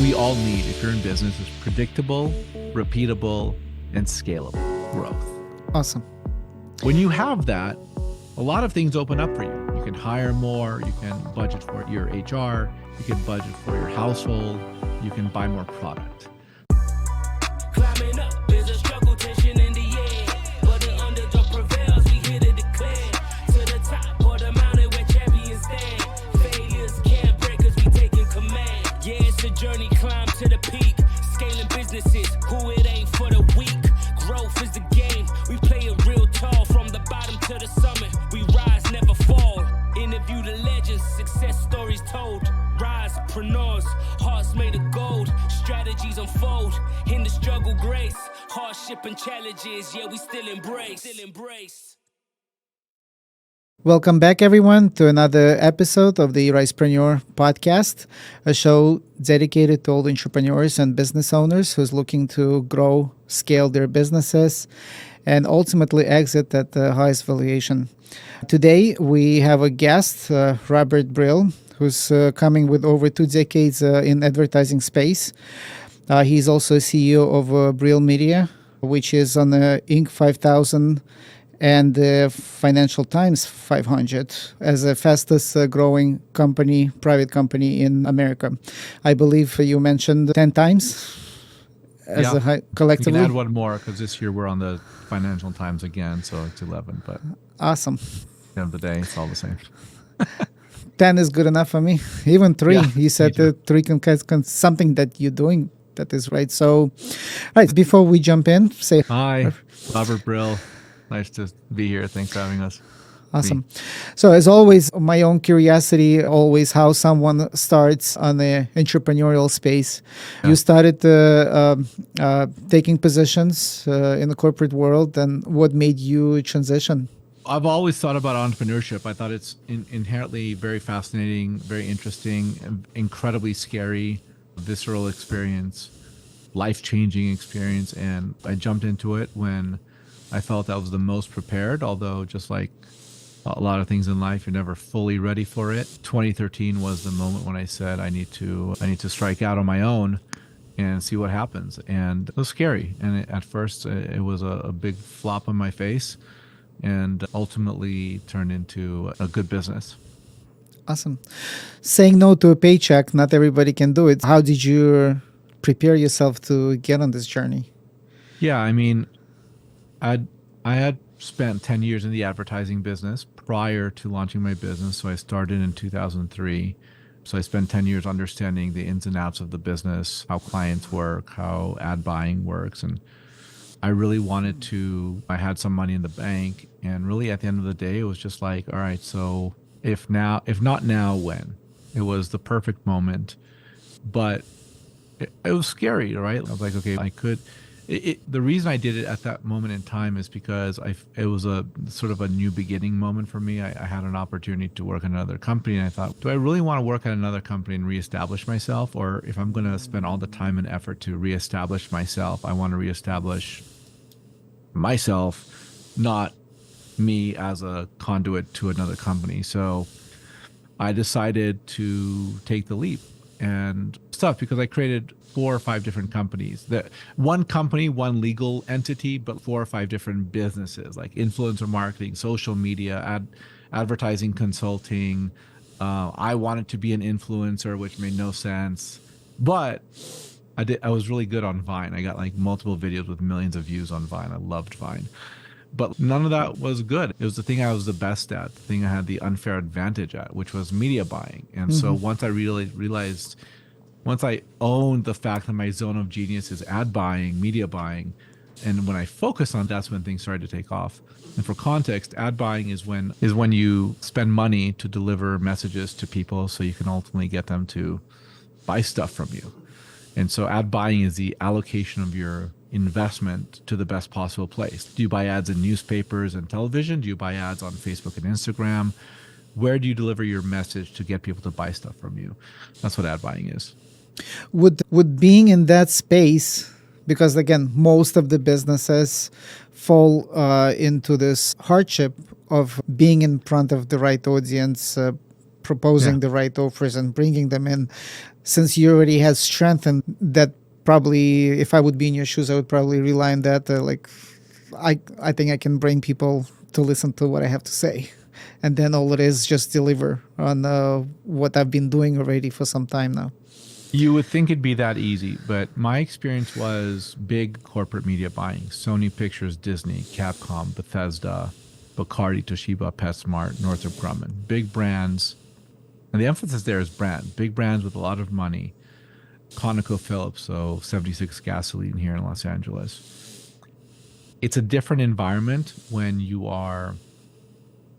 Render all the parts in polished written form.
we all need if you're in business is predictable, repeatable, and scalable growth. Awesome. When you have that, a lot of things open up for you. You can hire more, you can budget for your HR, you can budget for your household, you can buy more product. Climbing up, there's a struggle, tension in the air. But the underdog prevails, we here to declare. To the top or the mountain where champions stand. Failures can't break us, we taking command. Yeah, it's a journey, climb to the peak. Scaling businesses, who it ain't for the weak. Growth is the game, we play it real tall. From the bottom to the summit, we rise, never fall. Interview the legends, success stories told. Risepreneurs, hearts made of gold. Strategies unfold, in the struggle grace. Hardship and challenges, yeah, we still embrace. Welcome back, everyone, to another episode of the Risepreneur podcast, a show dedicated to all entrepreneurs and business owners who's looking to grow, scale their businesses, and ultimately exit at the highest valuation. Today, we have a guest, Robert Brill, who's coming with over 2 decades in advertising space. He's also CEO of Brill Media, which is on the Inc. 5000 and the Financial Times 500 as the fastest growing company, private company in America. I believe you mentioned 10 times as collectively. You can add one more because this year we're on the Financial Times again, so it's 11. But awesome. at the end of the day, it's all the same. 10 is good enough for me. Even 3. Yeah, You said 3 can something that you're doing that is right. So, right, before we jump in, say Hi, Robert Brill. Nice to be here. Thanks for having us. Awesome. So as always, my own curiosity, always how someone starts on the entrepreneurial space. Yeah. You started taking positions in the corporate world, and what made you transition? I've always thought about entrepreneurship. I thought it's inherently very fascinating, very interesting, incredibly scary, visceral experience, life-changing experience. And I jumped into it when I felt that was the most prepared, although just like a lot of things in life, you're never fully ready for it. 2013 was the moment when I said, I need to strike out on my own and see what happens. And it was scary. And at first it was a big flop on my face and ultimately turned into a good business. Awesome. Saying no to a paycheck, not everybody can do it. How did you prepare yourself to get on this journey? Yeah, I mean, I had spent 10 years in the advertising business prior to launching my business. So I started in 2003. So I spent 10 years understanding the ins and outs of the business, how clients work, how ad buying works. And I really wanted to, I had some money in the bank. And really at the end of the day, it was just like, all right, so if not now, when? It was the perfect moment. But it was scary, right? I was like, okay, I could. The reason I did it at that moment in time is because it was a sort of a new beginning moment for me. I had an opportunity to work at another company, and I thought, do I really want to work at another company and reestablish myself? Or if I'm going to spend all the time and effort to reestablish myself, I want to reestablish myself, not me as a conduit to another company. So I decided to take the leap and stuff because I created 4 or 5 different companies. One company, one legal entity, but 4 or 5 different businesses like influencer marketing, social media, advertising consulting. I wanted to be an influencer, which made no sense, but I was really good on Vine. I got like multiple videos with millions of views on Vine. I loved Vine. But none of that was good. It was the thing I was the best at, the thing I had the unfair advantage at, which was media buying. And so once I realized, once I owned the fact that my zone of genius is ad buying, media buying, and when I focused on that's when things started to take off. And for context, ad buying is when you spend money to deliver messages to people so you can ultimately get them to buy stuff from you. And so ad buying is the allocation of your investment to the best possible place. Do you buy ads in newspapers and television? Do you buy ads on Facebook and Instagram? Where do you deliver your message to get people to buy stuff from you? That's what ad buying is. Would being in that space, because again, most of the businesses fall into this hardship of being in front of the right audience, proposing the right offers and bringing them in. since you already had strength, and that probably, if I would be in your shoes, I would probably rely on that. I think I can bring people to listen to what I have to say. And then all it is just deliver on what I've been doing already for some time now. You would think it'd be that easy, but my experience was big corporate media buying. Sony Pictures, Disney, Capcom, Bethesda, Bacardi, Toshiba, PetSmart, Northrop Grumman. Big brands. And the emphasis there is brand. Big brands with a lot of money. ConocoPhillips, so 76 gasoline here in Los Angeles. It's a different environment when you are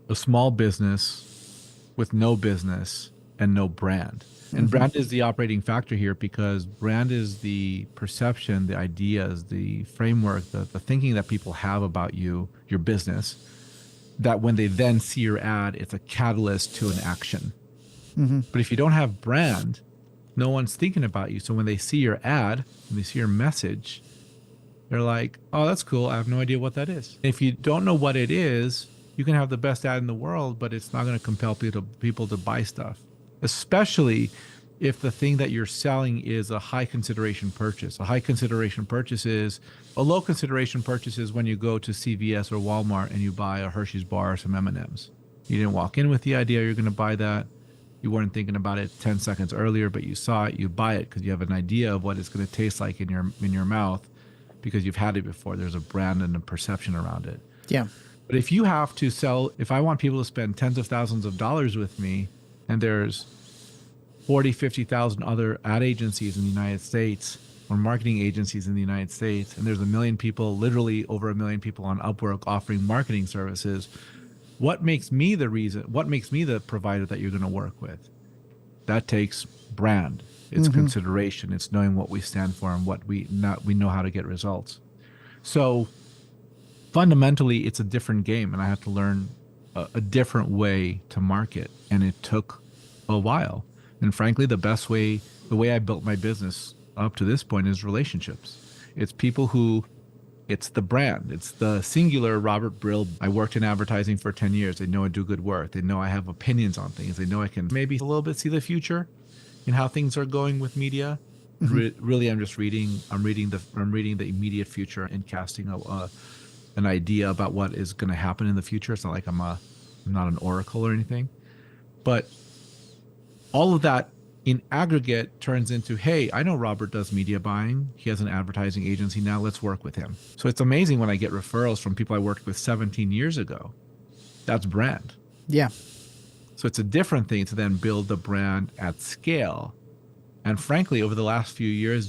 a small business with no business and no brand. And brand is the operating factor here, because brand is the perception, the ideas, the framework, the thinking that people have about you, your business, that when they then see your ad, it's a catalyst to an action. But if you don't have brand, no one's thinking about you. So when they see your ad, when they see your message, they're like, oh, that's cool. I have no idea what that is. If you don't know what it is, you can have the best ad in the world, but it's not going to compel people to buy stuff. Especially if the thing that you're selling is a high consideration purchase. A high consideration purchase is, a low consideration purchase is when you go to CVS or Walmart and you buy a Hershey's bar or some M&Ms. You didn't walk in with the idea you're going to buy that. You weren't thinking about it 10 seconds earlier, but you saw it, you buy it because you have an idea of what it's going to taste like in your mouth because you've had it before. There's a brand and a perception around it. Yeah. But if you have to sell, if I want people to spend tens of thousands of dollars with me, and there's 40, 50,000 other ad agencies in the United States or marketing agencies in the United States, and there's a million people, literally over 1 million people on Upwork offering marketing services, what makes me the provider that you're going to work with? That takes brand. It's consideration. It's knowing what we stand for and what we know how to get results. So fundamentally, it's a different game, and I had to learn a different way to market, and it took a while. And frankly, the way I built my business up to this point is relationships. It's people who, it's the brand. It's the singular Robert Brill. I worked in advertising for 10 years. They know I do good work. They know I have opinions on things. They know I can maybe a little bit see the future in how things are going with media. Really, I'm reading the immediate future and casting an idea about what is going to happen in the future. It's not like I'm not an oracle or anything, but all of that in aggregate turns into, hey, I know Robert does media buying. He has an advertising agency now. Let's work with him. So it's amazing when I get referrals from people I worked with 17 years ago. That's brand. Yeah. So it's a different thing to then build the brand at scale. And frankly, over the last few years,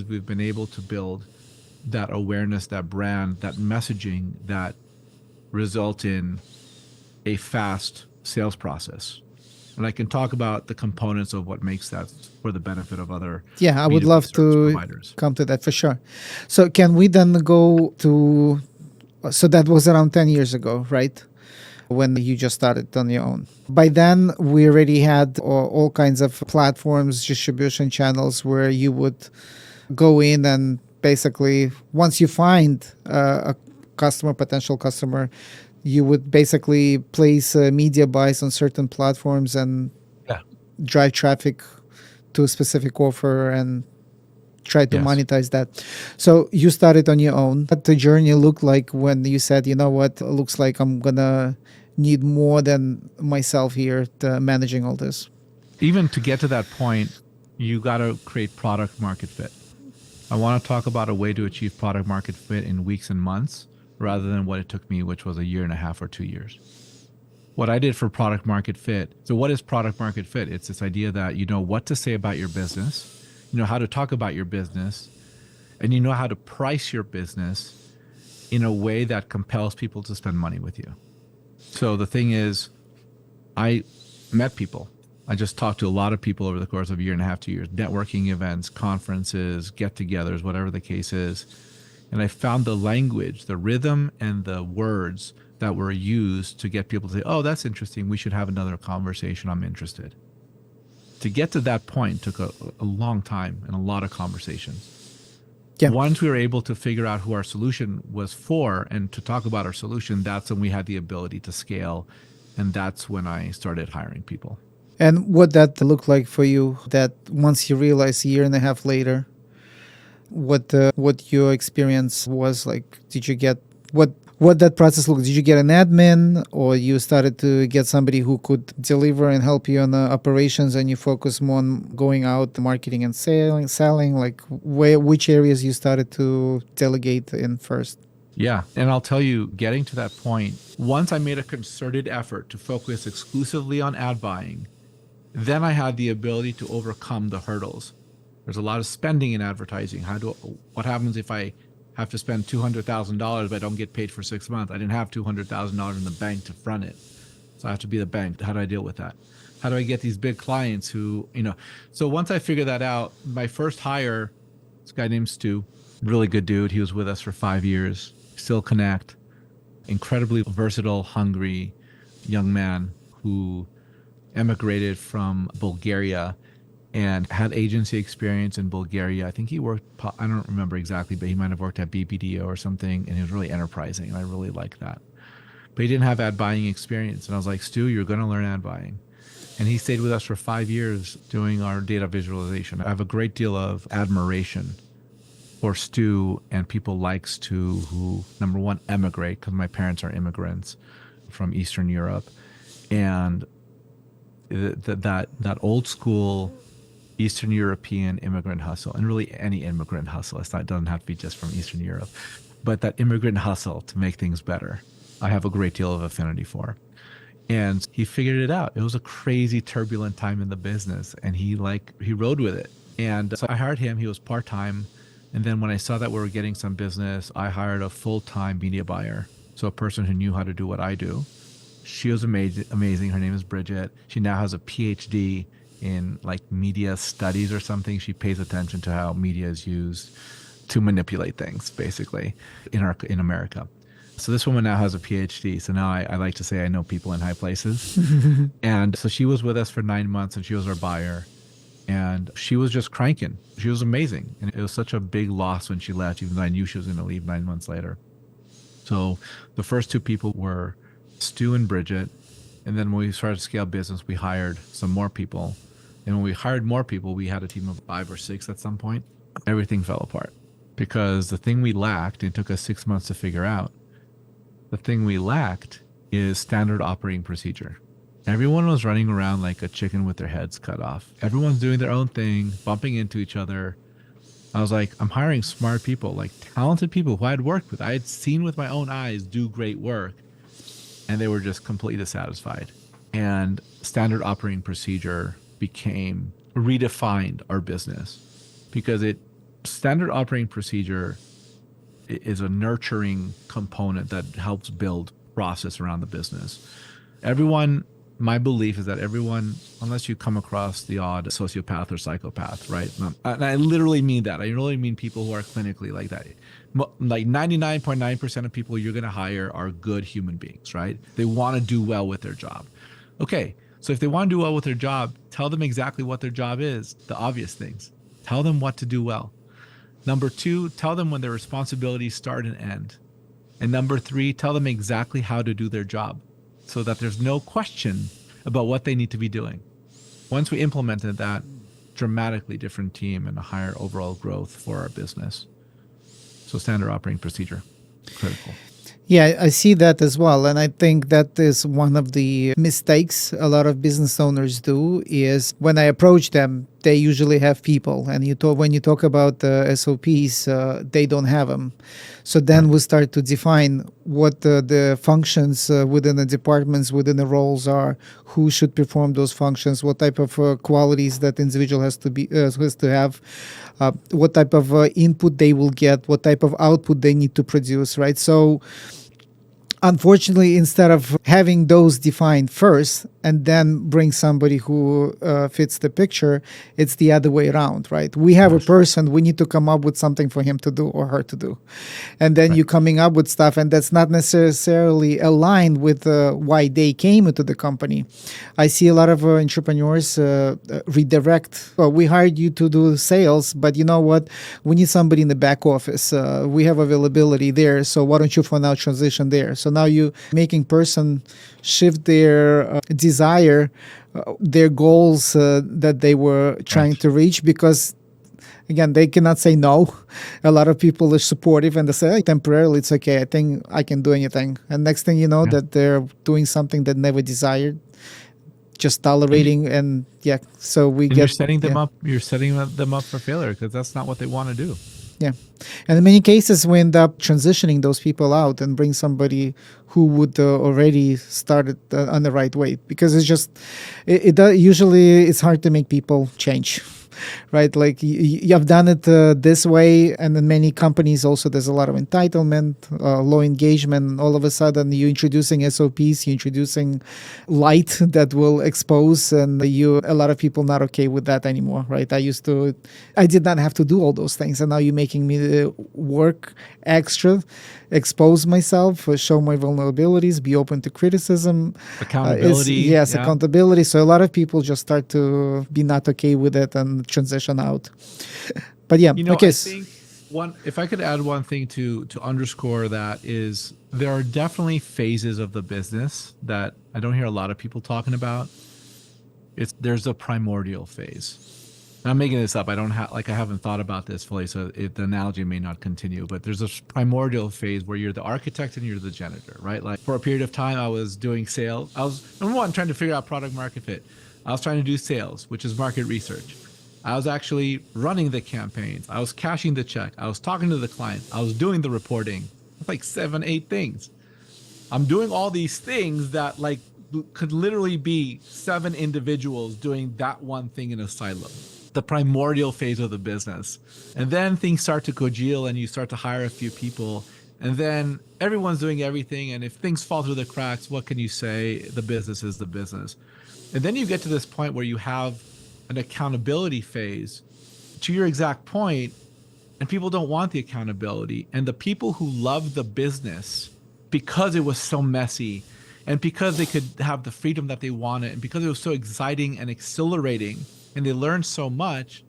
we've been able to build that awareness, that brand, that messaging that result in a fast sales process. And I can talk about the components of what makes that for the benefit of other. Yeah, I would love to providers. Come to that for sure. So can we then go to, so that was around 10 years ago, right? When you just started on your own. By then, we already had all kinds of platforms, distribution channels where you would go in and basically, once you find a potential customer, you would basically place media buys on certain platforms and drive traffic to a specific offer and try to monetize that. So you started on your own. What the journey looked like when you said, you know what, it looks like I'm going to need more than myself here to managing all this. Even to get to that point, you got to create product market fit. I want to talk about a way to achieve product market fit in weeks and months, rather than what it took me, which was 1.5 years or 2 years. What I did for product market fit. So what is product market fit? It's this idea that you know what to say about your business, you know how to talk about your business, and you know how to price your business in a way that compels people to spend money with you. So the thing is, I met people. I just talked to a lot of people over the course of 1.5 to 2 years, networking events, conferences, get-togethers, whatever the case is. And I found the language, the rhythm, and the words that were used to get people to say, oh, that's interesting. We should have another conversation. I'm interested. To get to that point took a long time and a lot of conversations. Yeah. Once we were able to figure out who our solution was for and to talk about our solution, that's when we had the ability to scale. And that's when I started hiring people. And what that looked like for you, that once you realized a year and a half later, what your experience was like? Did you get what that process looked? Did you get an admin, or you started to get somebody who could deliver and help you on the operations, and you focus more on going out, marketing and selling? Like which areas you started to delegate in first? Yeah. And I'll tell you, getting to that point, once I made a concerted effort to focus exclusively on ad buying, then I had the ability to overcome the hurdles. There's a lot of spending in advertising. What happens if I have to spend $200,000 but I don't get paid for 6 months? I didn't have $200,000 in the bank to front it. So I have to be the bank. How do I deal with that? How do I get these big clients who, so once I figured that out, my first hire, this guy named Stu, really good dude. He was with us for 5 years, still connect, incredibly versatile, hungry young man who emigrated from Bulgaria and had agency experience in Bulgaria. I think he worked, I don't remember exactly, but he might have worked at BBDO or something, and he was really enterprising, and I really liked that. But he didn't have ad buying experience, and I was like, Stu, you're going to learn ad buying. And he stayed with us for 5 years doing our data visualization. I have a great deal of admiration for Stu and people like Stu who, number one, emigrate, because my parents are immigrants from Eastern Europe. And that old school Eastern European immigrant hustle, and really any immigrant hustle, it doesn't have to be just from Eastern Europe, but that immigrant hustle to make things better, I have a great deal of affinity for. And he figured it out. It was a crazy turbulent time in the business, and he rode with it. And so I hired him. He was part-time. And then when I saw that we were getting some business, I hired a full-time media buyer. So a person who knew how to do what I do. She was amazing. Her name is Bridget. She now has a PhD in like media studies or something. She pays attention to how media is used to manipulate things, basically, in America. So this woman now has a PhD. So now I like to say I know people in high places. And so she was with us for 9 months, and she was our buyer. And she was just cranking. She was amazing. And it was such a big loss when she left, even though I knew she was going to leave 9 months later. So the first two people were Stu and Bridget. And then when we started to scale business, we hired some more people. And when we hired more people, we had a team of 5 or 6 at some point. Everything fell apart because the thing we lacked, it took us 6 months to figure out, the thing we lacked is standard operating procedure. Everyone was running around like a chicken with their heads cut off. Everyone's doing their own thing, bumping into each other. I was like, I'm hiring smart people, like talented people who I had worked with. I had seen with my own eyes do great work, and they were just completely dissatisfied. And standard operating procedure redefined our business, because standard operating procedure is a nurturing component that helps build process around the business. My belief is that everyone, unless you come across the odd sociopath or psychopath, right? And I literally mean that. I really mean people who are clinically like that. Like 99.9% of people you're going to hire are good human beings, right? They want to do well with their job. Okay, so if they want to do well with their job, tell them exactly what their job is, the obvious things. Tell them what to do well. Number 2, tell them when their responsibilities start and end. And number 3, tell them exactly how to do their job so that there's no question about what they need to be doing. Once we implemented that, dramatically different team and a higher overall growth for our business. So standard operating procedure, critical. Yeah, I see that as well. And I think that is one of the mistakes a lot of business owners do is when I approach them, they usually have people. And when you talk about SOPs, they don't have them. So then we start to define what the functions within the departments, within the roles are, who should perform those functions, what type of qualities that individual has to have, what type of input they will get, what type of output they need to produce, right? So unfortunately, instead of having those defined first and then bring somebody who fits the picture, it's the other way around, right? We have a person, we need to come up with something for him to do or her to do. And then you're coming up with stuff, and that's not necessarily aligned with why they came into the company. I see a lot of entrepreneurs redirect. Well, we hired you to do sales, but you know what? We need somebody in the back office. We have availability there, so why don't you for now transition there? So now you're making person shift their desire their goals that they were trying Right. to reach, because again, they cannot say no. A lot of people are supportive and they say, hey, temporarily it's okay, I think I can do anything. And next thing you know, Yeah. that they're doing something that never desired, just tolerating. And yeah, so we And get you're setting them yeah. up. You're setting them up for failure because that's not what they want to do. Yeah. And in many cases, we end up transitioning those people out and bring somebody who would already started on the right way, because it's just, usually it's hard to make people change. Right, like you have done it this way, and in many companies also there's a lot of entitlement, low engagement. All of a sudden, you're introducing SOPs, you're introducing light that will expose, and a lot of people not okay with that anymore. Right, I did not have to do all those things, and now you're making me work extra, expose myself, show my vulnerabilities, be open to criticism, Accountability. yes, yeah. accountability. So a lot of people just start to be not okay with it and transition out. But yeah, okay. I think if I could add one thing to underscore that, is there are definitely phases of the business that I don't hear a lot of people talking about. There's a primordial phase. And I'm making this up. I haven't thought about this fully, so the analogy may not continue. But there's a primordial phase where you're the architect and you're the janitor, right? Like for a period of time, I was doing sales. I was, number one, trying to figure out product market fit. I was trying to do sales, which is market research. I was actually running the campaigns. I was cashing the check. I was talking to the client. I was doing the reporting. It's like 7, 8 things. I'm doing all these things that like could literally be 7 individuals doing that one thing in a silo. The primordial phase of the business. And then things start to congeal and you start to hire a few people. And then everyone's doing everything. And if things fall through the cracks, what can you say? The business is the business. And then you get to this point where you have an accountability phase, to your exact point, and people don't want the accountability. And the people who love the business because it was so messy and because they could have the freedom that they wanted and because it was so exciting and exhilarating and they learned so much,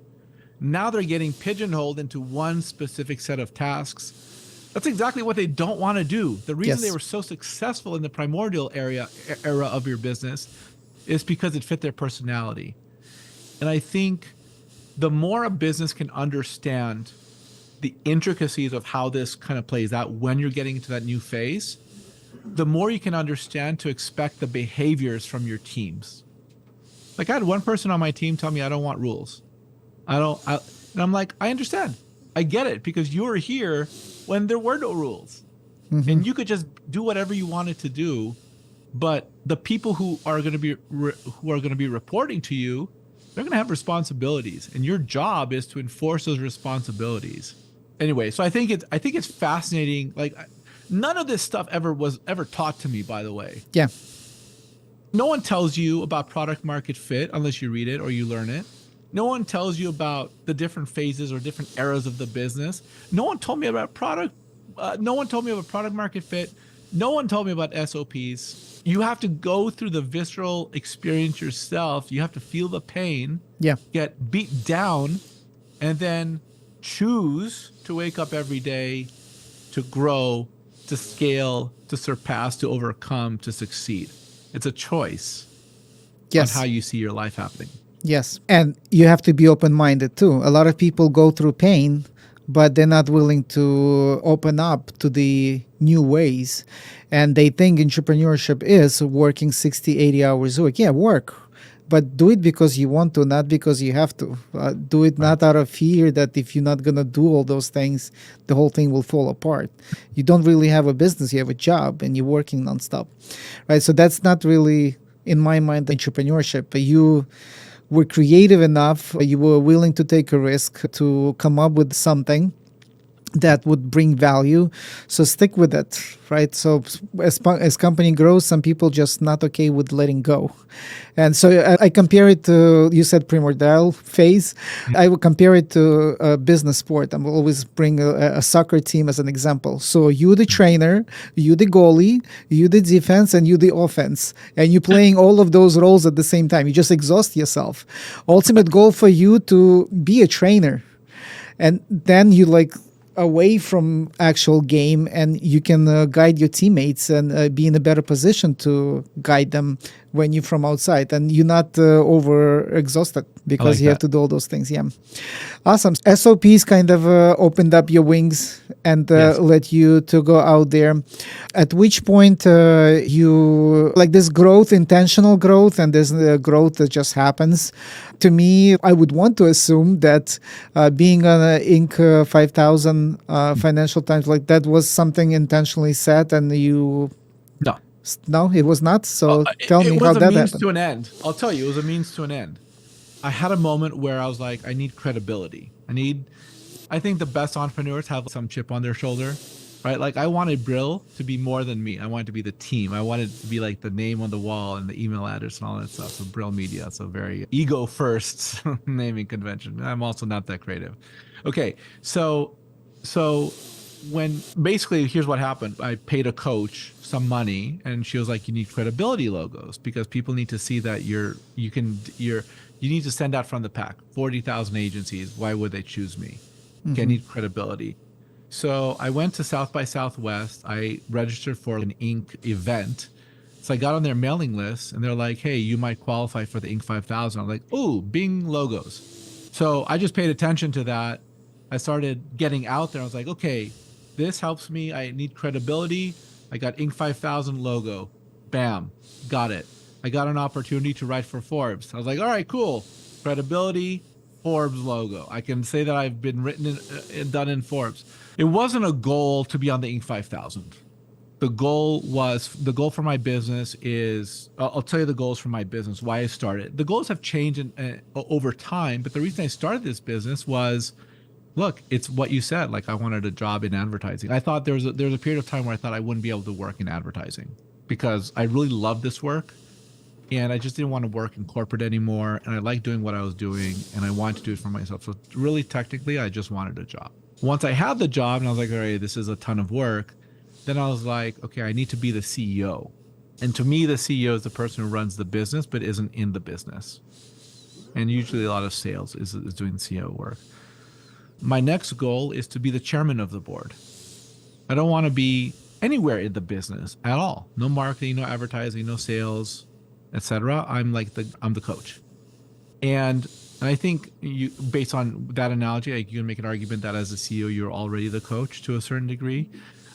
now they're getting pigeonholed into one specific set of tasks. That's exactly what they don't want to do. The reason Yes. they were so successful in the primordial era of your business is because it fit their personality. And I think the more a business can understand the intricacies of how this kind of plays out when you're getting into that new phase, the more you can understand to expect the behaviors from your teams. Like I had one person on my team tell me, I don't want rules. And I'm like, I understand. I get it, because you were here when there were no rules. Mm-hmm. And you could just do whatever you wanted to do. But the people who are going to be reporting to you, they're going to have responsibilities, and your job is to enforce those responsibilities. Anyway, so I think it's fascinating. Like none of this stuff was ever taught to me, by the way. Yeah. No one tells you about product market fit unless you read it or you learn it. No one tells you about the different phases or different eras of the business. No one told me about product market fit. No one told me about SOPs. You have to go through the visceral experience yourself. You have to feel the pain, get beat down, and then choose to wake up every day to grow, to scale, to surpass, to overcome, to succeed. It's a choice on how you see your life happening. Yes. And you have to be open-minded too. A lot of people go through pain, but they're not willing to open up to the new ways. And they think entrepreneurship is working 60, 80 hours a week. Yeah, work. But do it because you want to, not because you have to. Do it not out of fear that if you're not going to do all those things, the whole thing will fall apart. You don't really have a business. You have a job and you're working nonstop. Right? So that's not really, in my mind, entrepreneurship. You were creative enough. You were willing to take a risk to come up with something that would bring value. So stick with it, right? So as company grows, some people just not okay with letting go. And so I compare it to, you said primordial phase. I would compare it to a business sport. I will always bring a soccer team as an example. So you the trainer, you the goalie, you the defense, and you the offense. And you're playing all of those roles at the same time. You just exhaust yourself. Ultimate goal for you to be a trainer. And then you away from actual game, and you can guide your teammates and be in a better position to guide them when you're from outside and you're not over exhausted because like you have that. to do all those things. Yeah. Awesome. SOPs kind of opened up your wings and Yes. let you to go out there. At which point you like this growth, intentional growth, and there's growth that just happens. To me, I would want to assume that being on Inc. 5000 Financial Times, like that was something intentionally set, and you No. no, it was not. So tell It me was how a that means happened. to an end. I'll tell you, it was a means to an end. I had a moment where I was like, I need credibility. I think the best entrepreneurs have some chip on their shoulder, right? Like I wanted Brill to be more than me. I wanted to be the team. I wanted to be like the name on the wall and the email address and all that stuff. So Brill Media, so very ego first naming convention. I'm also not that creative. Okay, so when basically here's what happened. I paid a coach some money and she was like, you need credibility logos because people need to see that you need to stand out from the pack. 40,000 agencies, why would they choose me? Okay, I need credibility. So I went to South by Southwest. I registered for an Inc. event. So I got on their mailing list and they're like, hey, you might qualify for the Inc. 5000. I'm like, oh, Bing logos. So I just paid attention to that. I started getting out there. I was like, okay, this helps me. I need credibility. I got Inc. 5000 logo. Bam, got it. I got an opportunity to write for Forbes. I was like, all right, cool. Credibility, Forbes logo. I can say that I've been written and done in Forbes. It wasn't a goal to be on the Inc. 5000. The goal for my business is, I'll tell you the goals for my business, why I started. The goals have changed over time, but the reason I started this business was, look, it's what you said. Like I wanted a job in advertising. I thought there was a period of time where I thought I wouldn't be able to work in advertising because I really loved this work. And I just didn't want to work in corporate anymore. And I liked doing what I was doing and I wanted to do it for myself. So really technically, I just wanted a job. Once I had the job and I was like, all right, this is a ton of work. Then I was like, okay, I need to be the CEO. And to me, the CEO is the person who runs the business, but isn't in the business. And usually a lot of sales is doing CEO work. My next goal is to be the chairman of the board. I don't want to be anywhere in the business at all. No marketing, no advertising, no sales, etc. I'm the coach. And I think based on that analogy, you can make an argument that as a CEO, you're already the coach to a certain degree.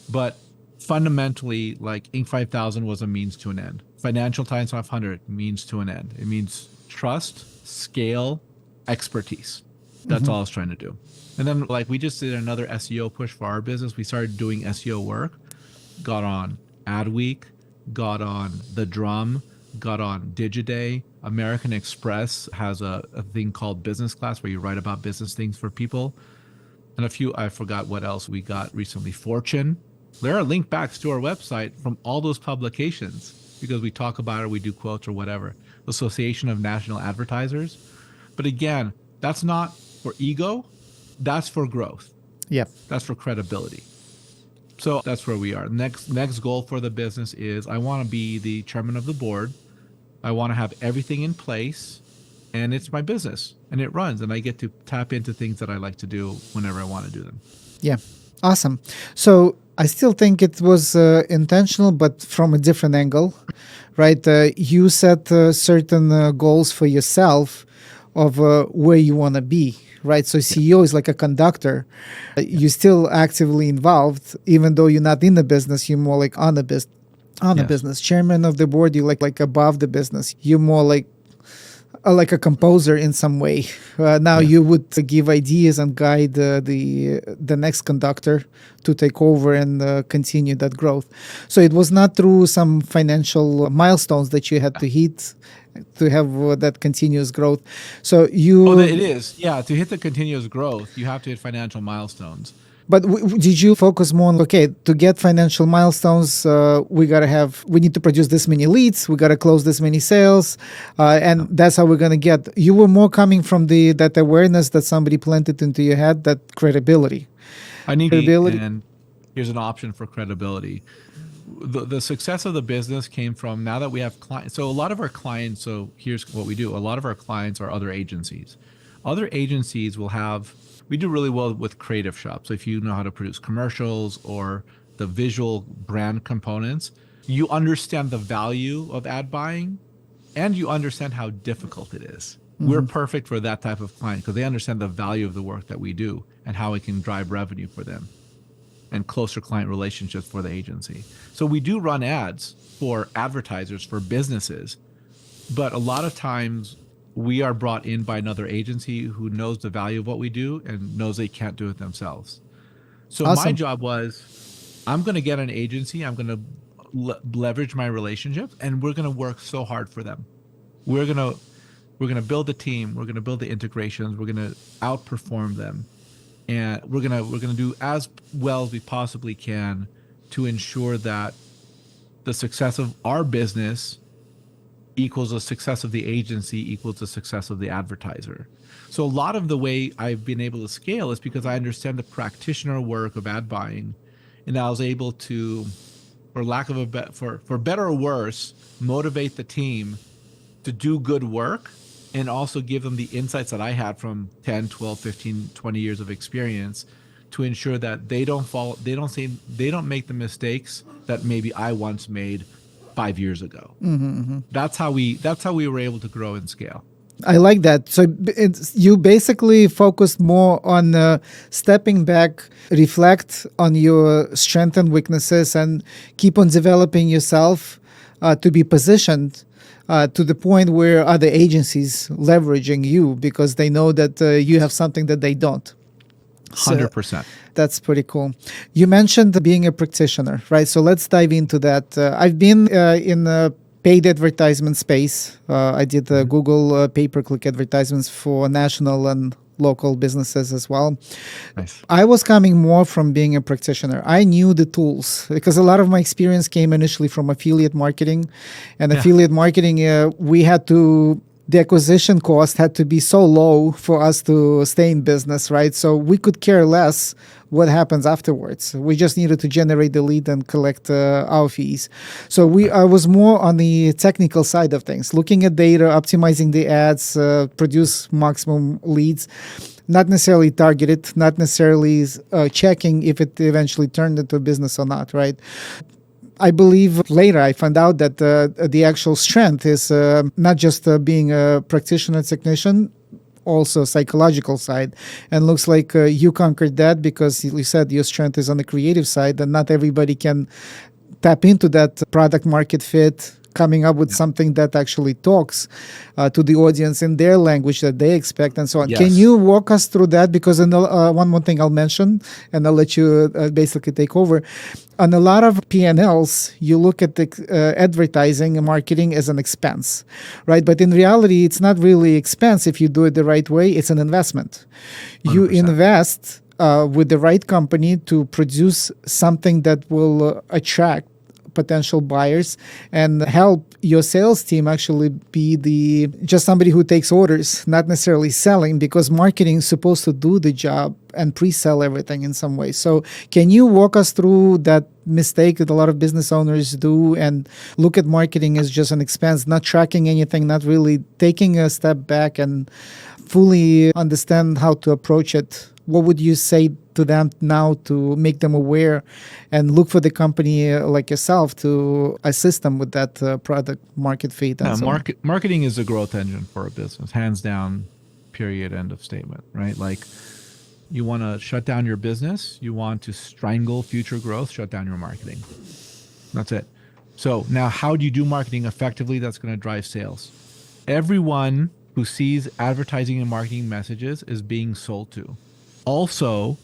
But fundamentally, like Inc. 5000 was a means to an end. Financial Times 500 means to an end. It means trust, scale, expertise. That's all I was trying to do. And then like we just did another SEO push for our business. We started doing SEO work, got on Adweek, got on The Drum, got on Digiday. American Express has a thing called Business Class where you write about business things for people. And I forgot what else we got recently. Fortune. There are link backs to our website from all those publications because we talk about it, we do quotes or whatever. Association of National Advertisers. But again, that's not for ego. That's for growth. Yeah. That's for credibility. So that's where we are. Next goal for the business is I want to be the chairman of the board. I want to have everything in place and it's my business and it runs and I get to tap into things that I like to do whenever I want to do them. Yeah. Awesome. So I still think it was intentional, but from a different angle, right? You set certain goals for yourself of where you want to be, right? So CEO is like a conductor. You're still actively involved, even though you're not in the business. You're more like on the business. The business. Chairman of the board, you're like above the business. You're more like a composer in some way. Now you would give ideas and guide the next conductor to take over and continue that growth. So it was not through some financial milestones that you had to hit to have that continuous growth. So it is. Yeah. To hit the continuous growth, you have to hit financial milestones. But did you focus more on, okay, to get financial milestones, we need to produce this many leads, we got to close this many sales, and that's how we're going to get. You were more coming from that awareness that somebody planted into your head, that credibility. I need credibility. And here's an option for credibility. The success of the business came from now that we have clients. So a lot of our clients, so here's what we do. A lot of our clients are other agencies. Other agencies we do really well with creative shops. So if you know how to produce commercials or the visual brand components, you understand the value of ad buying and you understand how difficult it is. We're perfect for that type of client because they understand the value of the work that we do and how it can drive revenue for them and closer client relationships for the agency. So we do run ads for advertisers, for businesses, but a lot of times we are brought in by another agency who knows the value of what we do and knows they can't do it themselves. So my Awesome. job was, I'm going to get an agency, I'm going to leverage my relationships, and we're going to work so hard for them. We're going to build the team, we're going to build the integrations, we're going to outperform them, and we're going to do as well as we possibly can to ensure that the success of our business equals the success of the agency equals the success of the advertiser. So a lot of the way I've been able to scale is because I understand the practitioner work of ad buying, and I was able to, for lack of a for better or worse, motivate the team to do good work and also give them the insights that I had from 10, 12, 15, 20 years of experience to ensure that they don't make the mistakes that maybe I once made 5 years ago. That's how we were able to grow and scale. I like that. So you basically focused more on stepping back, reflect on your strengths and weaknesses, and keep on developing yourself to be positioned to the point where other agencies leveraging you because they know that you have something that they don't. 100%. That's pretty cool. You mentioned being a practitioner, right? So let's dive into that. I've been in a paid advertisement space. I did Google pay-per-click advertisements for national and local businesses as well. Nice. I was coming more from being a practitioner. I knew the tools because a lot of my experience came initially from affiliate marketing. And affiliate marketing, the acquisition cost had to be so low for us to stay in business, right? So we could care less what happens afterwards. We just needed to generate the lead and collect our fees. So I was more on the technical side of things, looking at data, optimizing the ads, produce maximum leads, not necessarily targeted, not necessarily checking if it eventually turned into a business or not, right? I believe later I found out that the actual strength is not just being a practitioner technician, also psychological side. And looks like you conquered that because you said your strength is on the creative side and not everybody can tap into that product market fit, coming up with something that actually talks to the audience in their language that they expect and so on. Yes. Can you walk us through that? Because one more thing I'll mention, and I'll let you basically take over. On a lot of P&Ls, you look at the advertising and marketing as an expense, right? But in reality, it's not really expense if you do it the right way. It's an investment. 100%. You invest with the right company to produce something that will attract potential buyers and help your sales team actually be just somebody who takes orders, not necessarily selling, because marketing is supposed to do the job and pre-sell everything in some way. So can you walk us through that mistake that a lot of business owners do and look at marketing as just an expense, not tracking anything, not really taking a step back and fully understand how to approach it? What would you say to them now to make them aware and look for the company like yourself to assist them with that product market fit? And Marketing is a growth engine for a business, hands down, period, end of statement, right? Like you want to shut down your business, you want to strangle future growth, shut down your marketing. That's it. So now how do you do marketing effectively that's going to drive sales? Everyone who sees advertising and marketing messages is being sold to. Also,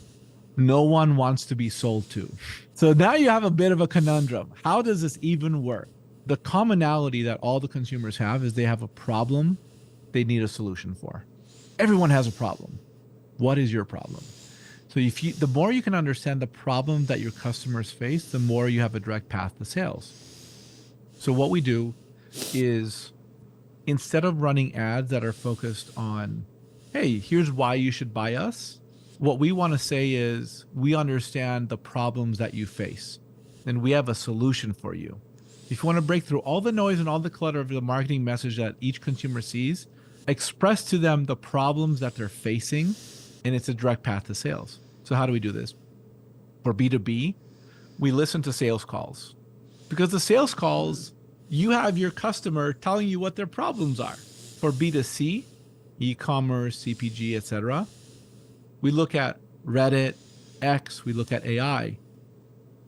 no one wants to be sold to. So now you have a bit of a conundrum. How does this even work? The commonality that all the consumers have is they have a problem they need a solution for. Everyone has a problem. What is your problem? So the more you can understand the problem that your customers face, the more you have a direct path to sales. So what we do is instead of running ads that are focused on, hey, here's why you should buy us, what we want to say is we understand the problems that you face and we have a solution for you. If you want to break through all the noise and all the clutter of the marketing message that each consumer sees, express to them the problems that they're facing, and it's a direct path to sales. So how do we do this? For B2B, we listen to sales calls because the sales calls you have your customer telling you what their problems are. For B2C, e-commerce, CPG, etc., we look at Reddit, X, we look at AI.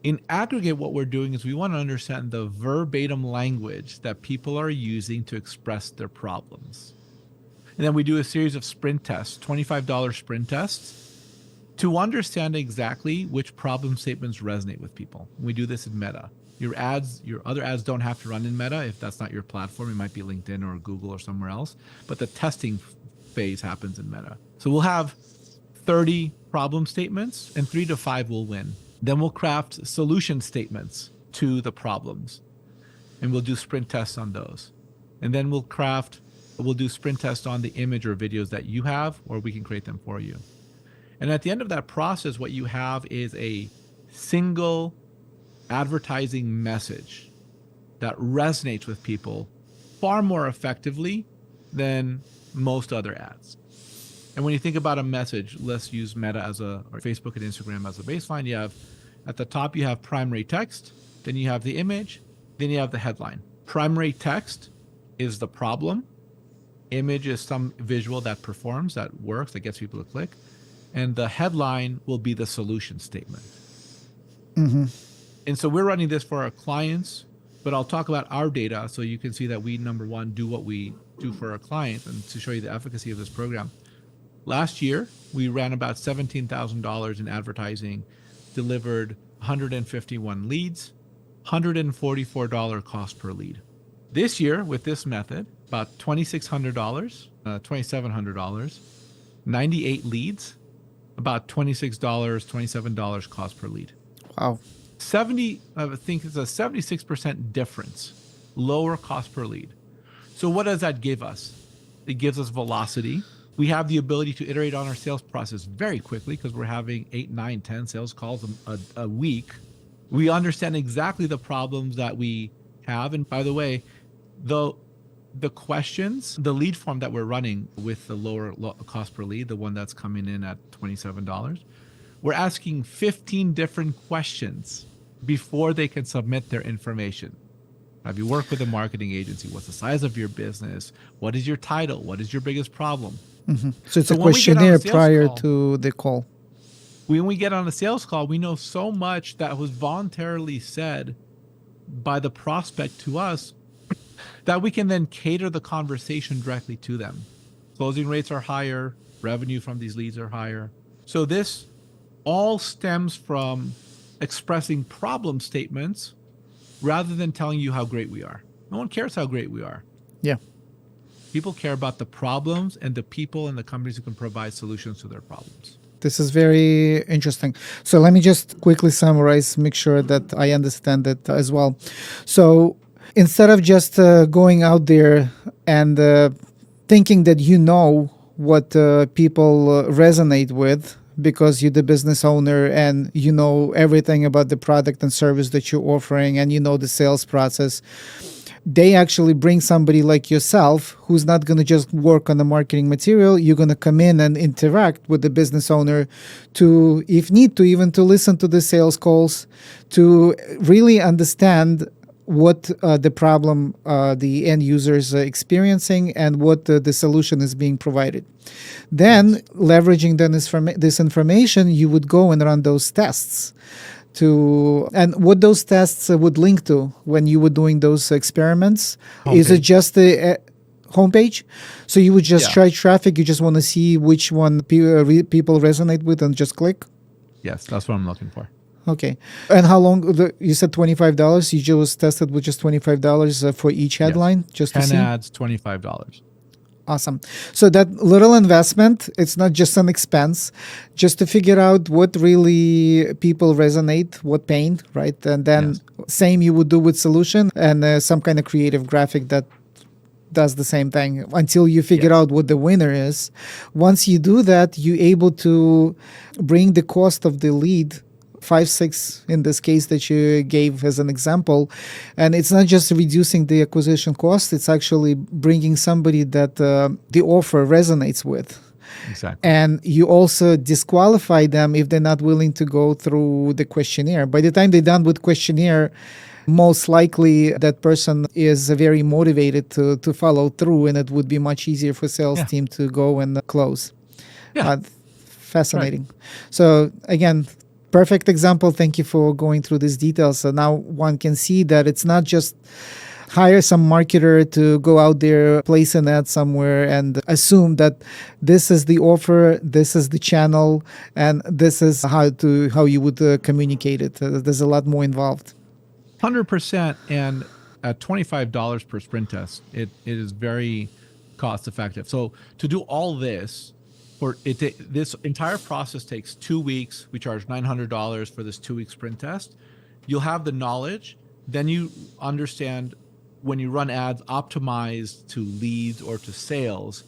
In aggregate, what we're doing is we want to understand the verbatim language that people are using to express their problems. And then we do a series of sprint tests, $25 sprint tests, to understand exactly which problem statements resonate with people. We do this in Meta. Your other ads don't have to run in Meta if that's not your platform. It might be LinkedIn or Google or somewhere else, but the testing phase happens in Meta. So we'll have 30 problem statements and 3 to 5 will win. Then we'll craft solution statements to the problems and we'll do sprint tests on those. And then we'll do sprint tests on the image or videos that you have, or we can create them for you. And at the end of that process, what you have is a single advertising message that resonates with people far more effectively than most other ads. And when you think about a message, let's use Meta or Facebook and Instagram as a baseline. You have at the top, you have primary text, then you have the image, then you have the headline. Primary text is the problem. Image is some visual that performs, that works, that gets people to click. And the headline will be the solution statement. Mm-hmm. And so we're running this for our clients, but I'll talk about our data so you can see that we, number one, do what we do for our clients and to show you the efficacy of this program. Last year, we ran about $17,000 in advertising, delivered 151 leads, $144 cost per lead. This year, with this method, about $2,600, $2,700, 98 leads, about $26, $27 cost per lead. Wow. I think it's a 76% difference, lower cost per lead. So what does that give us? It gives us velocity. We have the ability to iterate on our sales process very quickly because we're having 8, 9, 10 sales calls a week. We understand exactly the problems that we have. And by the way, the questions, the lead form that we're running with the lower cost per lead, the one that's coming in at $27, we're asking 15 different questions before they can submit their information. Have you worked with a marketing agency? What's the size of your business? What is your title? What is your biggest problem? Mm-hmm. So it's a questionnaire prior to the call. When we get on a sales call, we know so much that was voluntarily said by the prospect to us that we can then cater the conversation directly to them. Closing rates are higher, revenue from these leads are higher. So this all stems from expressing problem statements rather than telling you how great we are. No one cares how great we are. Yeah. People care about the problems and the people and the companies who can provide solutions to their problems. This is very interesting. So let me just quickly summarize, make sure that I understand it as well. So instead of just going out there and thinking that you know what people resonate with because you're the business owner and you know everything about the product and service that you're offering and you know the sales process, they actually bring somebody like yourself who's not going to just work on the marketing material. You're going to come in and interact with the business owner to, if need to, even to listen to the sales calls, to really understand what the problem the end user is experiencing and what the solution is being provided. Then, leveraging this information, you would go and run those tests. And what those tests would link to when you were doing those experiments? Homepage. Is it just the homepage? So you would just try traffic, you just want to see which one people resonate with and just click? Yes, that's what I'm looking for. Okay. And how long, you said $25, you just tested with just $25 for each headline? Yes. Just 10 to see? ads, $25. Awesome. So that little investment, it's not just an expense, just to figure out what really people resonate, what pain, right? And then same you would do with solution and some kind of creative graphic that does the same thing until you figure out what the winner is. Once you do that, you're able to bring the cost of the lead 5, 6 in this case that you gave as an example. And it's not just reducing the acquisition cost, it's actually bringing somebody that the offer resonates with. Exactly. And you also disqualify them if they're not willing to go through the questionnaire. By the time they're done with questionnaire, most likely that person is very motivated to follow through, and it would be much easier for sales Yeah. team to go and close. Yeah. Fascinating. So again, perfect example. Thank you for going through these details. So now one can see that it's not just hire some marketer to go out there, place an ad somewhere, and assume that this is the offer, this is the channel, and this is how you would communicate it. There's a lot more involved. 100%. And at $25 per sprint test, it is very cost effective. So to do all this, this entire process takes 2 weeks. We charge $900 for this 2-week sprint test. You'll have the knowledge. Then you understand when you run ads optimized to leads or to sales,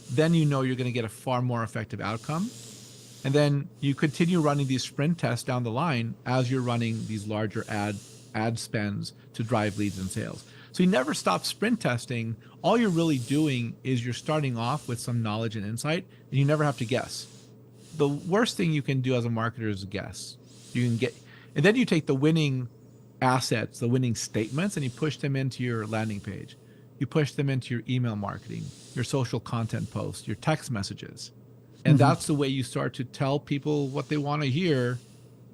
then you know you're going to get a far more effective outcome. And then you continue running these sprint tests down the line as you're running these larger ad spends to drive leads and sales. So you never stop sprint testing. All you're really doing is you're starting off with some knowledge and insight, and you never have to guess. The worst thing you can do as a marketer is guess. And then you take the winning assets, the winning statements, and you push them into your landing page. You push them into your email marketing, your social content posts, your text messages. And that's the way you start to tell people what they want to hear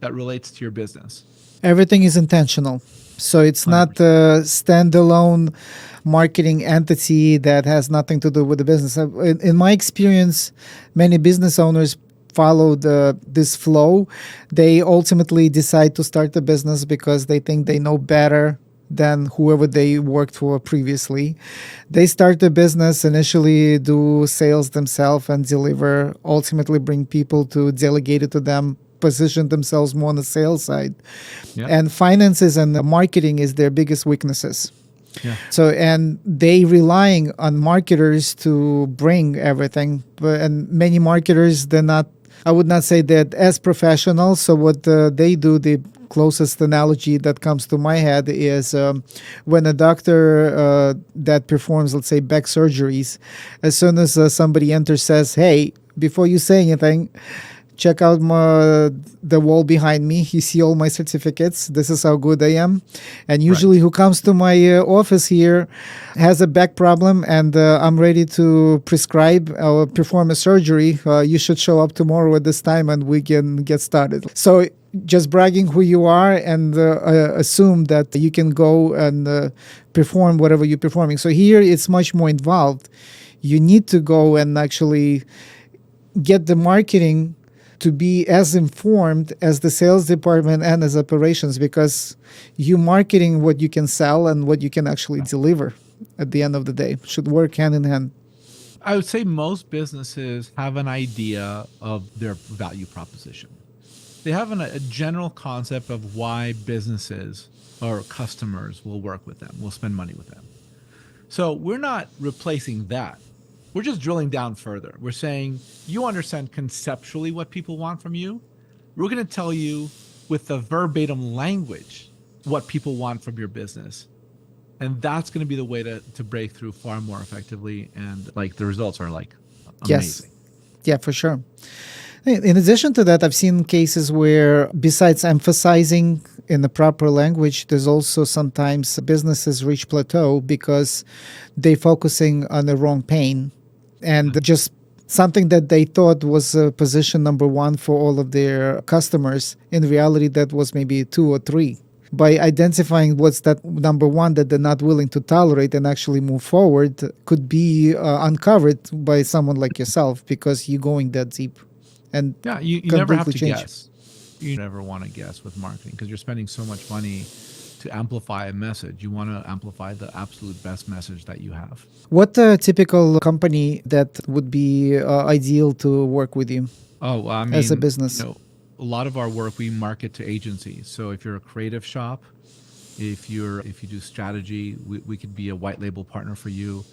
that relates to your business. Everything is intentional. So it's not a standalone marketing entity that has nothing to do with the business. In my experience, many business owners follow this flow. They ultimately decide to start a business because they think they know better than whoever they worked for previously. They start a business, initially do sales themselves and deliver, ultimately bring people to delegate it to them, position themselves more on the sales side. Yeah. And finances and marketing is their biggest weaknesses. Yeah. So, and they relying on marketers to bring everything. And many marketers, I would not say that as professional. So what they do, the closest analogy that comes to my head is when a doctor that performs, let's say, back surgeries, as soon as somebody enters, says, hey, before you say anything, check out the wall behind me. You see all my certificates. This is how good I am. And usually who comes to my office here has a back problem, and I'm ready to prescribe or perform a surgery. You should show up tomorrow at this time and we can get started. So just bragging who you are and assume that you can go and perform whatever you're performing. So here it's much more involved. You need to go and actually get the marketing to be as informed as the sales department and as operations, because you marketing what you can sell and what you can actually deliver at the end of the day should work hand in hand. I would say most businesses have an idea of their value proposition. They have a general concept of why businesses or customers will work with them, will spend money with them. So we're not replacing that. We're just drilling down further. We're saying, you understand conceptually what people want from you. We're going to tell you with the verbatim language what people want from your business. And that's going to be the way to break through far more effectively. And like the results are like amazing. Yes. Yeah, for sure. In addition to that, I've seen cases where besides emphasizing in the proper language, there's also sometimes businesses reach plateau because they're focusing on the wrong pain. And just something that they thought was position number one for all of their customers, in reality, that was maybe 2 or 3. By identifying what's that number one that they're not willing to tolerate and actually move forward, could be uncovered by someone like yourself because you're going that deep. And yeah, you never have to change. guess. You never want to guess with marketing because you're spending so much money to amplify a message. You want to amplify the absolute best message that you have. What typical company that would be ideal to work with you as a business? A lot of our work, we market to agencies. So if you're a creative shop, if you do strategy, we could be a white label partner for you.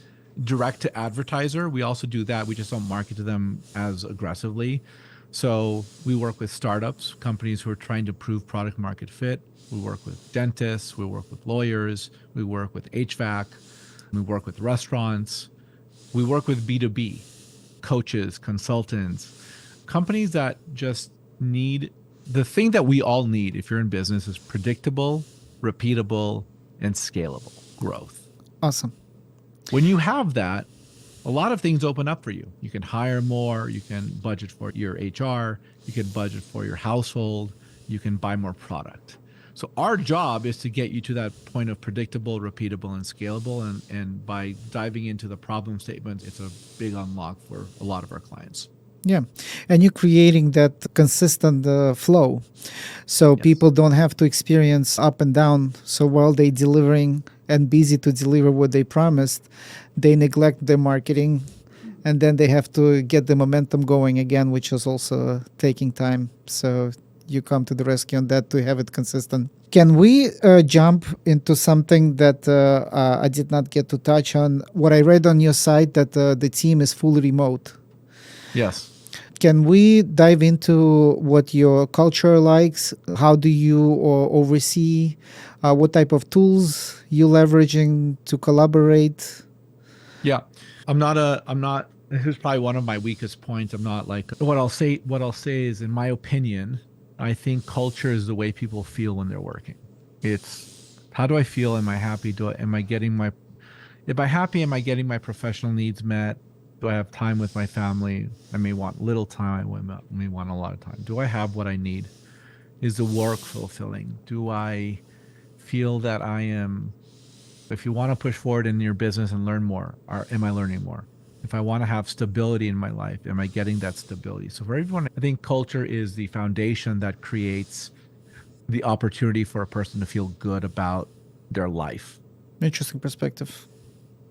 Direct to advertiser, we also do that. We just don't market to them as aggressively. So we work with startups, companies who are trying to prove product market fit. We work with dentists, we work with lawyers, we work with HVAC, we work with restaurants, we work with B2B. coaches, consultants, companies that just need the thing that we all need if you're in business is predictable, repeatable, and scalable growth. Awesome. When you have that, a lot of things open up for you. You can hire more, you can budget for your HR, you can budget for your household, you can buy more product. So our job is to get you to that point of predictable, repeatable, and scalable. And by diving into the problem statement, it's a big unlock for a lot of our clients. Yeah. And you're creating that consistent flow. So Yes. people don't have to experience up and down. So while they're delivering and busy to deliver what they promised, they neglect their marketing. And then they have to get the momentum going again, which is also taking time. So you come to the rescue on that to have it consistent. Can we jump into something that I did not get to touch on? What I read on your site that the team is fully remote. Yes. Can we dive into what your culture likes? How do you oversee? What type of tools you leveraging to collaborate? Yeah. I'm not, this is probably one of my weakest points. I'm not like, what I'll say is, in my opinion, I think culture is the way people feel when they're working. It's, how do I feel? Am I happy? Am I getting my professional needs met? Do I have time with my family? I may want little time. I may want a lot of time. Do I have what I need? Is the work fulfilling? Do I feel that I am, if you want to push forward in your business and learn more, am I learning more? If I want to have stability in my life, am I getting that stability? So for everyone, I think culture is the foundation that creates the opportunity for a person to feel good about their life. Interesting perspective.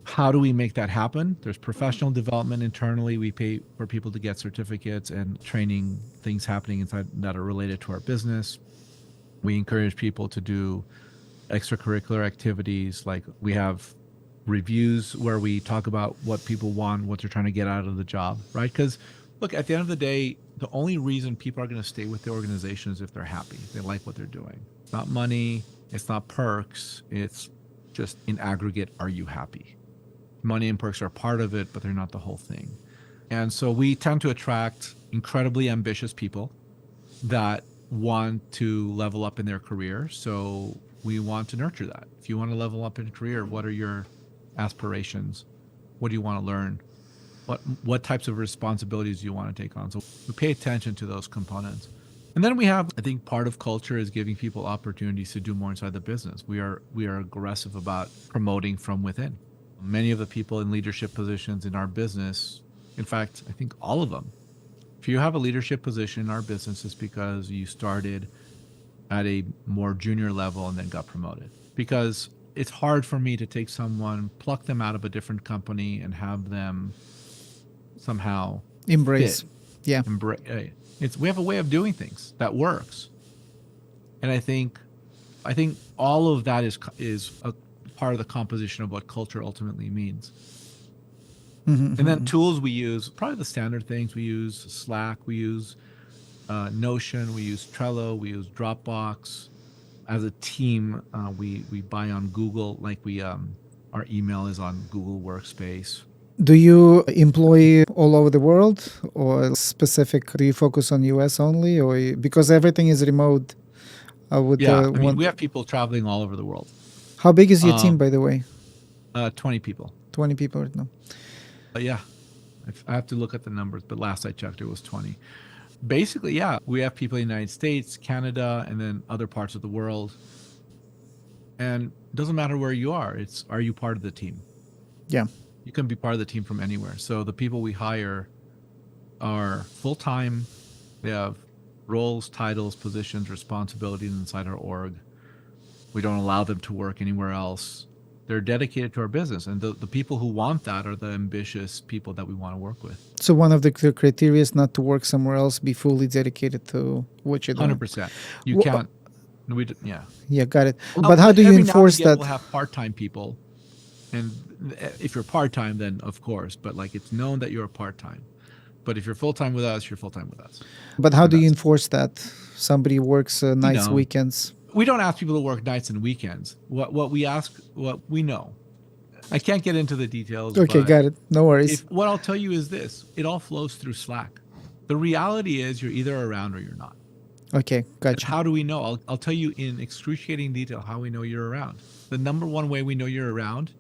How do we make that happen? There's professional development internally. We pay for people to get certificates and training, things happening inside that are related to our business. We encourage people to do extracurricular activities. Like we have reviews where we talk about what people want, what they're trying to get out of the job, right? Because look, at the end of the day, the only reason people are going to stay with the organization is if they're happy, they like what they're doing. It's not money, it's not perks, it's just in aggregate, are you happy? Money and perks are part of it, but they're not the whole thing. And so we tend to attract incredibly ambitious people that want to level up in their career. So we want to nurture that. If you want to level up in a career, what are your aspirations? What do you want to learn? What types of responsibilities do you want to take on? So we pay attention to those components. And then we have, I think part of culture is giving people opportunities to do more inside the business. We are aggressive about promoting from within. Many of the people in leadership positions in our business, in fact, I think all of them, if you have a leadership position in our business, it's because you started at a more junior level and then got promoted. Because it's hard for me to take someone, pluck them out of a different company and have them somehow Embrace. fit. Yeah. We have a way of doing things that works. And I think all of that is a part of the composition of what culture ultimately means. Mm-hmm. And then tools we use, probably the standard things we use, Slack, we use Notion, we use Trello, we use Dropbox. As a team, we buy on Google, like our email is on Google Workspace. Do you employ all over the world, or specific? Do you focus on US only, or because everything is remote? We have people traveling all over the world. How big is your team, by the way? 20 people. 20 people right now. Yeah, I have to look at the numbers, but last I checked, it was 20. Basically, yeah, we have people in the United States, Canada, and then other parts of the world. And it doesn't matter where you are. Are you part of the team? Yeah. You can be part of the team from anywhere. So the people we hire are full-time. They have roles, titles, positions, responsibilities inside our org. We don't allow them to work anywhere else. They're dedicated to our business. And the people who want that are the ambitious people that we want to work with. So one of the criteria is not to work somewhere else, be fully dedicated to what you're doing. 100%. You can't. Yeah. Yeah, got it. But how do you enforce that? We'll have part-time people. And if you're part-time, then of course. But like it's known that you're part-time. But if you're full-time with us, you're full-time with us. But how do you enforce that? Somebody works nights, weekends. We don't ask people to work nights and weekends. What we ask, what we know. I can't get into the details. Okay, but got it. No worries. what I'll tell you is this: it all flows through Slack. The reality is you're either around or you're not. Okay, And gotcha. how do we know? I'll tell you in excruciating detail how we know you're around. The number one way we know you're around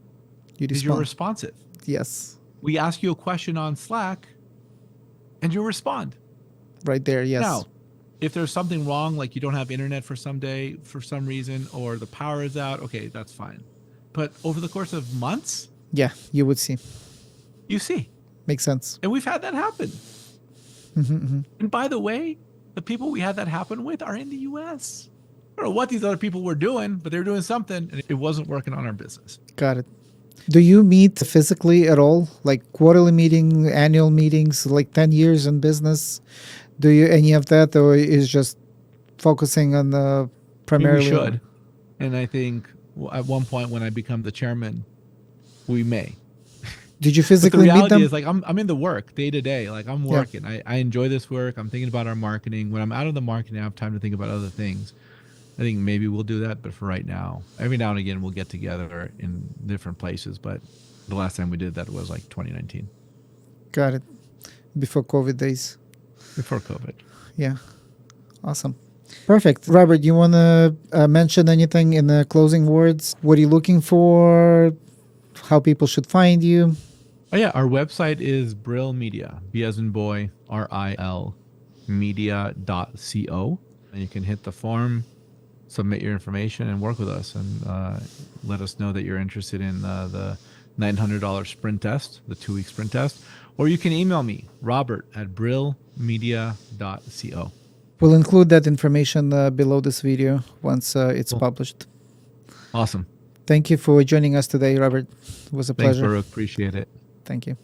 You is you're respond. responsive. Yes, We ask you a question on Slack and you respond. right there. Yes. Now, if there's something wrong, like you don't have internet for some day, for some reason, or the power is out, okay, that's fine. But over the course of months, Yeah, you would see. you see. Makes sense. And we've had that happen. And by the way, the people we had that happen with are in the US. I don't know what these other people were doing, but they were doing something and it wasn't working on our business. Got it. Do you meet physically at all? Like quarterly meeting, annual meetings, like 10 years in business? Do you any of that, or is just focusing on the I mean, primarily? we should. And I think at one point when I become the chairman, we may. Did you But the physically meet reality them? is like I'm in the work day to day. Like I'm working. I enjoy this work. I'm thinking about our marketing. When I'm out of the marketing, I have time to think about other things. I think maybe we'll do that, but for right now, every now and again we'll get together in different places. But the last time we did that was like 2019, Got it. Before COVID days. before COVID. Yeah. Awesome. Perfect. Robert, you want to mention anything in the closing words? What are you looking for? How people should find you? Oh yeah, our website is Brill Media, B as in boy, RIL, media.co. And you can hit the form, submit your information, and work with us. And let us know that you're interested in the $900 sprint test, the 2-week sprint test. Or you can email me, robert@brillmedia.co. We'll include that information below this video once it's published. Awesome. Thank you for joining us today, Robert. It was a Thanks, pleasure. Baruch. Appreciate it. Thank you.